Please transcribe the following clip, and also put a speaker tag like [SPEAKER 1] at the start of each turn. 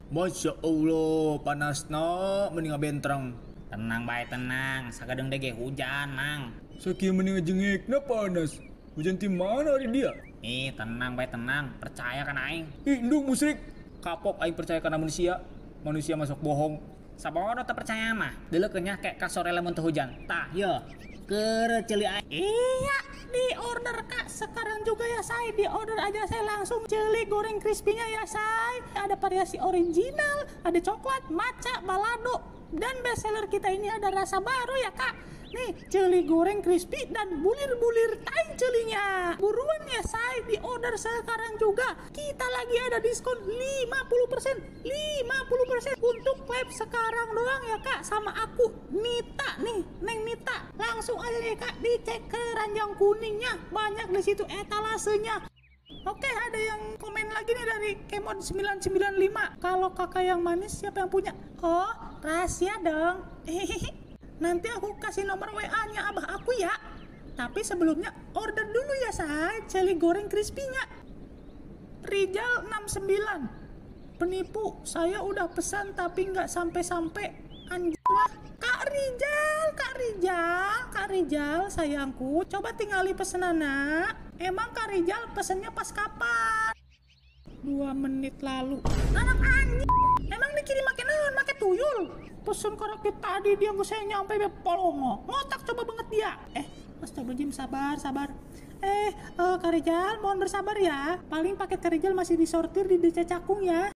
[SPEAKER 1] Masya Allah, panasna mending bentrang.
[SPEAKER 2] Tenang bae tenang, sagadeng dege hujan mang.
[SPEAKER 1] Sakieu mending jengekna panas. Hujan ti mana ari dia?
[SPEAKER 2] Tenang bae tenang, percaya kan aing.
[SPEAKER 1] Indung musrik. Kapok aing percaya kana manusia. Manusia masuk bohong.
[SPEAKER 2] Sabodo teu percaya mah, deuleukeunnya kayak ka sore lamun teu hujan. Tah ye, keur ceuli aing.
[SPEAKER 3] Iya, di order Kak sekarang juga ya say. Di order aja saya langsung celi goreng crispy-nya ya say. Ada variasi original, ada coklat, matcha, balado. Dan best seller kita ini ada rasa baru ya Kak. Nih, celi goreng crispy dan bulir-bulir tai celinya. Buruan ya say, di order sekarang juga. Kita lagi ada diskon 50%. 50% untuk web sekarang doang ya Kak. Sama aku, Nita nih, Neng Nita. Langsung aja nih Kak, dicek keranjang kuningnya. Banyak di situ etalasenya. Oke, ada yang komen lagi nih dari Kemon 995. Kalau kakak yang manis siapa yang punya? Oh, rahasia dong. Nanti aku kasih nomor WA-nya abah aku ya. Tapi sebelumnya order dulu ya say, celi goreng crispy-nya. Rijal 69. Penipu, saya udah pesan tapi nggak sampai-sampai. Anjir lah. Kak Rijal sayangku, coba tinggali pesenana. Emang Kak Rijal pesennya pas kapan? 2 menit lalu. Anak anjing, emang dikirim make naon, make tuyul? Pesen korakit tadi dia nggak saya nyampe be polongo. Ngotak coba banget dia. Astagfirullahaladzim, sabar. Kak Rijal mohon bersabar ya. Paling paket Kak Rijal masih disortir di DC Cakung ya.